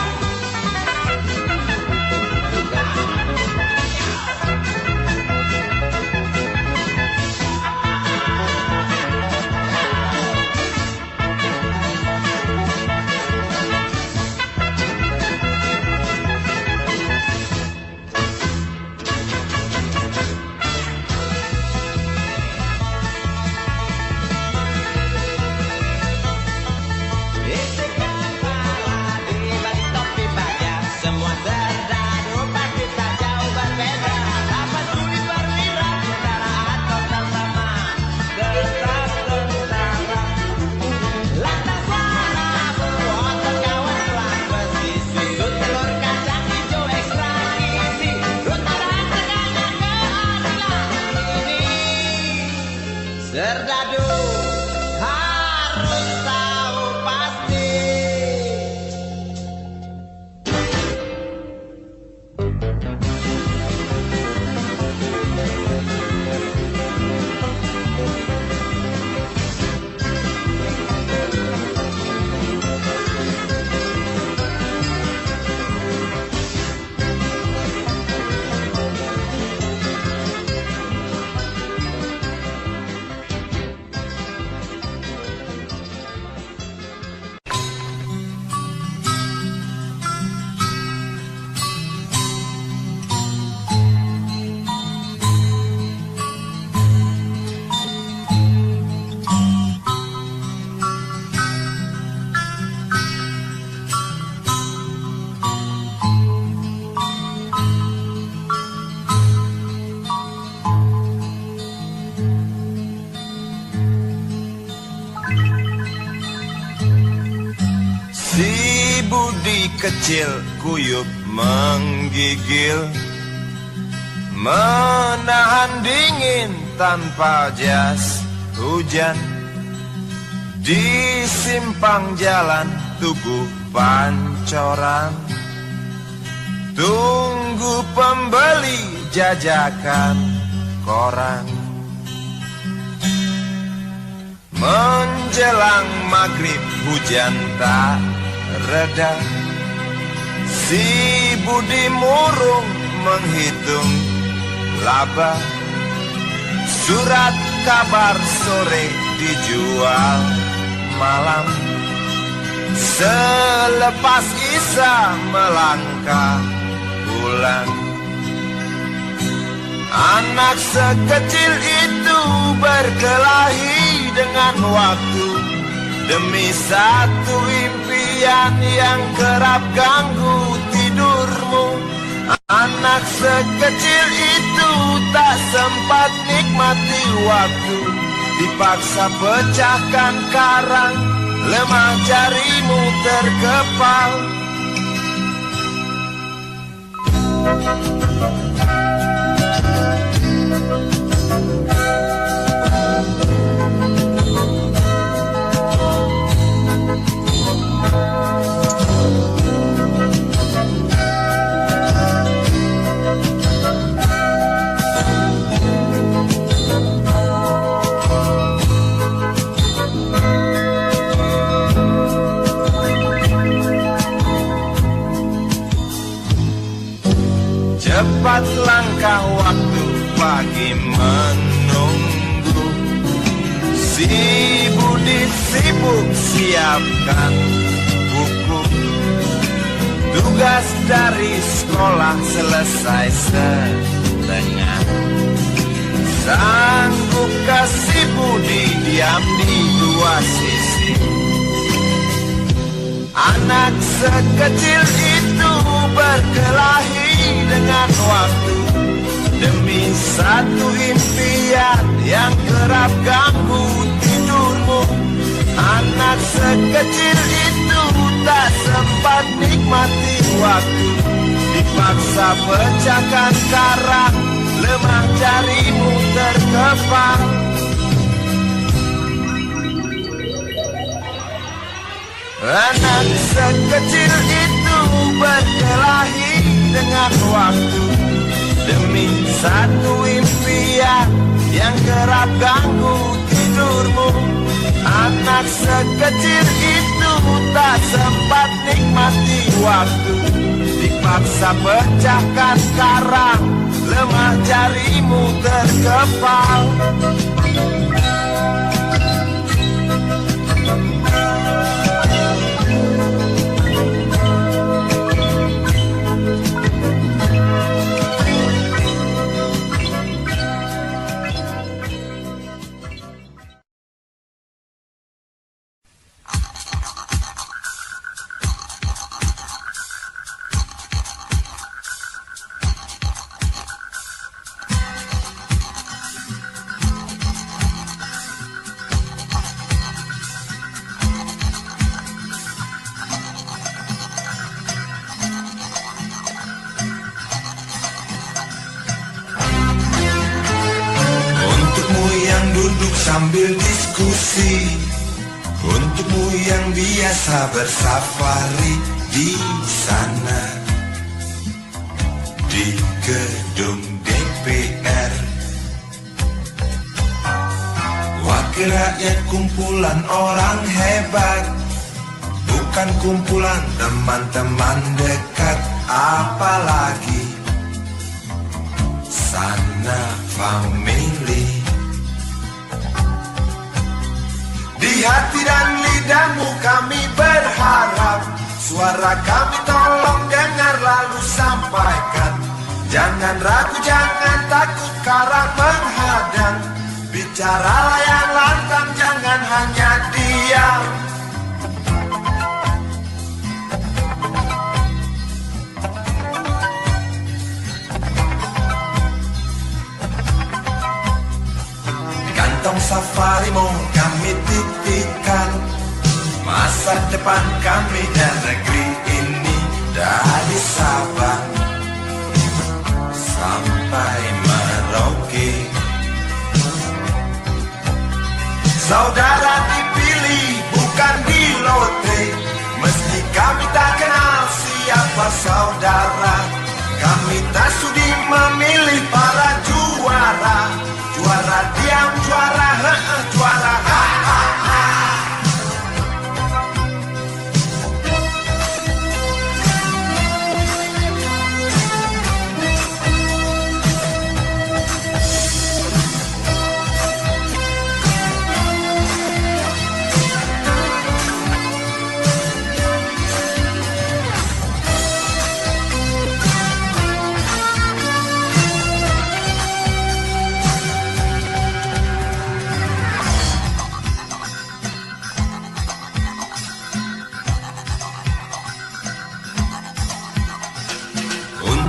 Isikan pala di balik topi baja, semua serdadu pasti tak jauh berbeda. Apa sulit perwira, saudara atau bersama, tetap tentara. Lantang suaramu, otot kawan pulang besi, susun telur kacang hijau ekstra gizi, runtuhan tegaknya keadilan ini, serdadu harus tahu pasti. Si Budi kecil kuyup menggigil, menahan dingin tanpa jas hujan. Di simpang jalan Tugu Pancoran, tunggu pembeli jajakan koran. Menjelang maghrib hujan tak reda, si Budi murung menghitung laba. Surat kabar sore dijual malam. Selepas Isa melangkah pulang. Anak sekecil itu berkelahi dengan waktu demi satu impian yang kerap ganggu tidurmu. Anak sekecil itu tak sempat nikmati waktu, dipaksa pecahkan karang, lemah jarimu terkepal. Cepat langkah waktu pagi menunggu, si Budi sibuk siapkan buku. Tugas dari sekolah selesai setengah. Sanggup kasih Budi diam di dua sisi. Anak sekecil itu berkelahi dengan waktu demi satu impian yang kerap ganggu tidurmu. Anak sekecil itu tak sempat nikmati waktu, dipaksa pecahkan karang, lemah jarimu terkepal. Anak sekecil itu berkelahi dengan waktu demi satu impian yang kerap ganggu tidurmu. Anak sekecil itu tak sempat nikmati waktu, dipaksa pecahkan karang, lemah jarimu terkepal. Sambil diskusi, untukmu yang biasa bersafari di sana, di gedung DPR. Wakil rakyat kumpulan orang hebat, bukan kumpulan teman-teman dekat, apalagi sana family. Di hati dan lidahmu kami berharap, suara kami tolong dengar lalu sampaikan. Jangan ragu, jangan takut karang menghadang, bicaralah yang lantang, jangan hanya diam. Kantong safarimu kami titipkan, masa depan kami dan negeri ini dari Sabang sampai Merauke. Saudara dipilih bukan di lotre, meski kami tak kenal siapa saudara. Kami tak sudi memilih para juara, juara diam, juara juara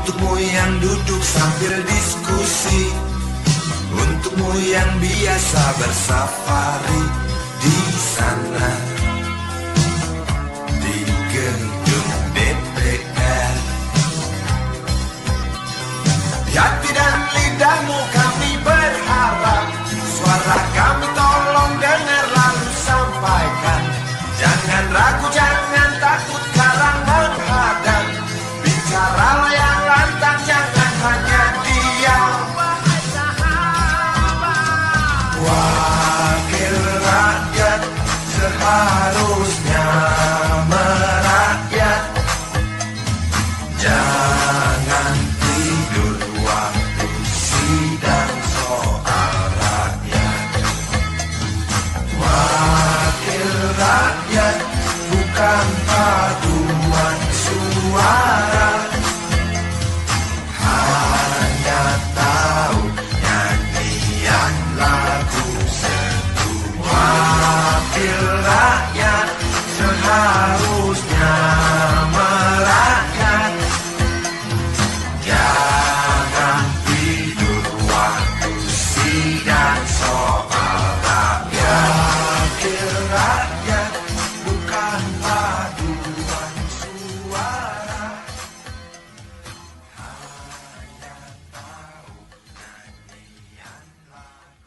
Untukmu yang duduk sambil diskusi, untukmu yang biasa bersafari di sana, di gedung DPR. Di hati dan lidahmu kami berharap, suara kami tolong dengar lalu sampaikan. Jangan ragu, jangan takut karang menghadang, bicaralah yang lantang, jangan hanya diam. Wakil rakyat seharusnya merakyat, jangan tidur waktu sidang soal rakyat. Wakil rakyat bukan paduan suara, hanya tahu nyanyian lagu seru. Wakil rakyat seharusnya merakyat, jangan tidur waktu sidang soal rakyat. Wakil rakyat bukan paduan suara, hanya tahu nyanyian lagu.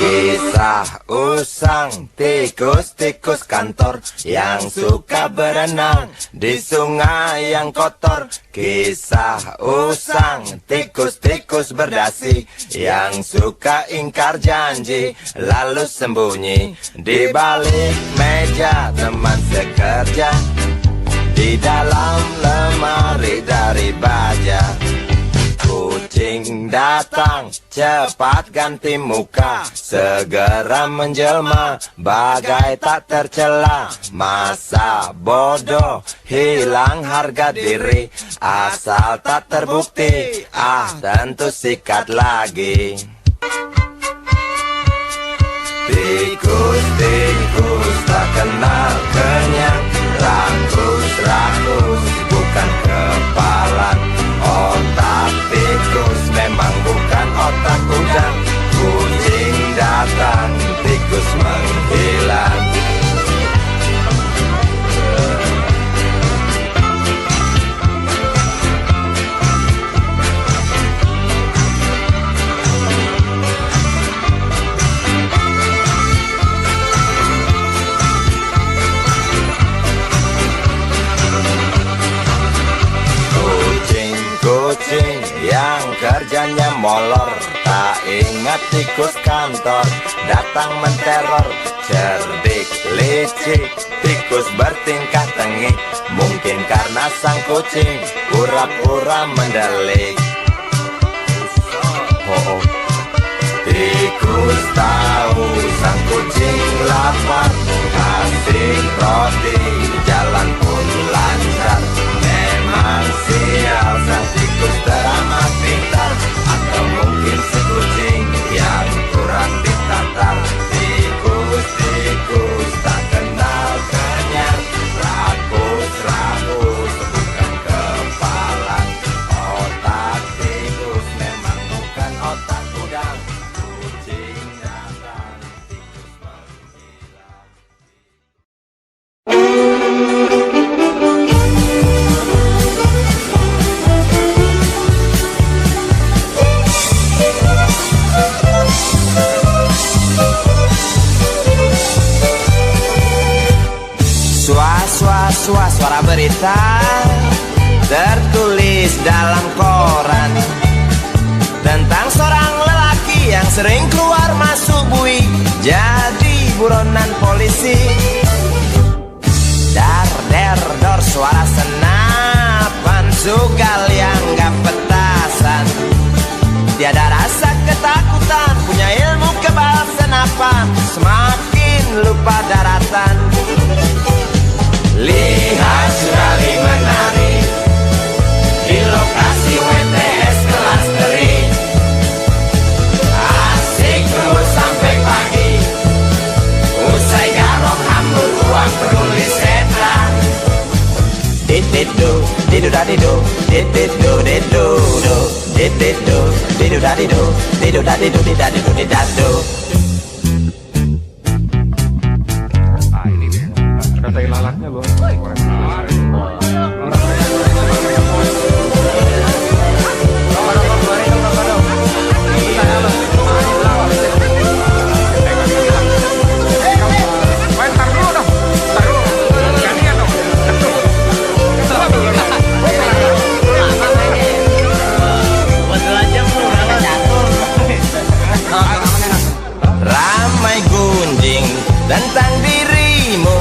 Kisah usang tikus-tikus kantor yang suka berenang di sungai yang kotor. Kisah usang tikus-tikus berdasi yang suka ingkar janji lalu sembunyi di balik meja teman sekerja, di dalam lemari dari baja. Kucing datang, cepat ganti muka, segera menjelma, bagai tak tercela. Masa bodoh, hilang harga diri, asal tak terbukti, tentu sikat lagi. Tikus-tikus tak kenal kenyang, rakus-rakus bukan kepala. Otak tikus memang bukan otak udang. Kucing datang, tikus menghilang. Kucing yang kerjanya molor, tak ingat tikus kantor, datang menteror. Cerdik, licik, tikus bertingkah tengik, mungkin karena sang kucing pura-pura mendelik. Tikus tahu sang kucing lapar, kasih roti, jalan pun lancar. Memang sial sang tikus teramat pintar, atau mungkin si kucing yang kurang ditatar. Tikus-tikus tak kenal kenyang, rakus-rakus bukan kepala. Otak tikus memang bukan otak udang. Kucing datang, tikus menghilang. Suara berita tertulis dalam koran tentang seorang lelaki yang sering keluar masuk bui jadi buronan polisi. Dar der dor suara senapan, sugal yang gak petasan, tiada rasa ketakutan, punya ilmu kebal senapan, semakin lupa daratan. Lihat sekali menari di didu dadi do, didu didu do, didu didu dadi do, didu dadi do, didadi do, didado. Kata ilalaknya loh. Ramai gunjing tentang dirimu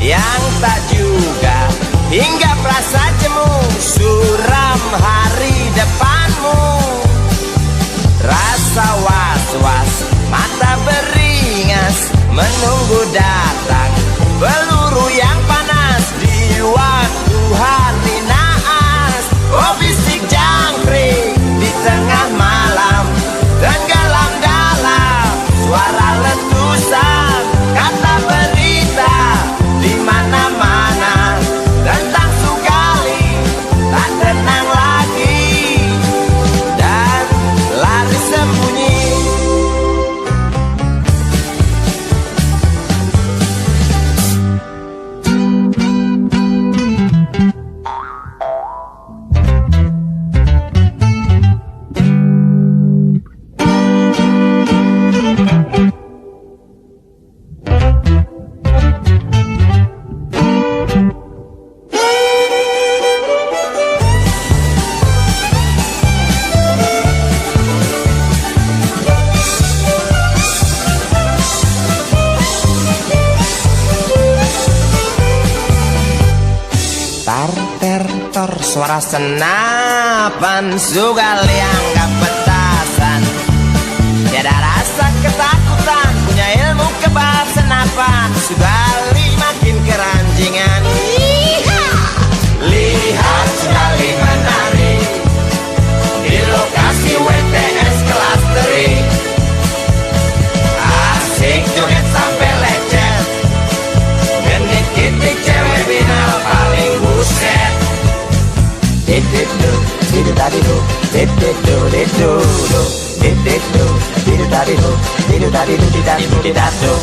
yang tak juga hingga merasa jemu, suram hari depanmu. Rasa was-was, mata beringas menunggu datang peluru yang panas di waktu hari naas. Oh bisik jangkrik di tengah malam, tenggelam dalam suara letusan kata berita di mana-mana tentang Sugali tak tenang lagi dan lari sembunyi. Tar suara senapan Sugali anggap petasan. Tiada rasa ketakutan, punya ilmu kebal senapan. Sugali makin keranjingan. Lihat Sugali menari di lokasi WTS kelas teri. Asik joget sampai lecet, genit kitik cewek binal paling buset. Didu didu dadi do, didu didu do, didu didu dadi do, didu dadi do, didadu didado.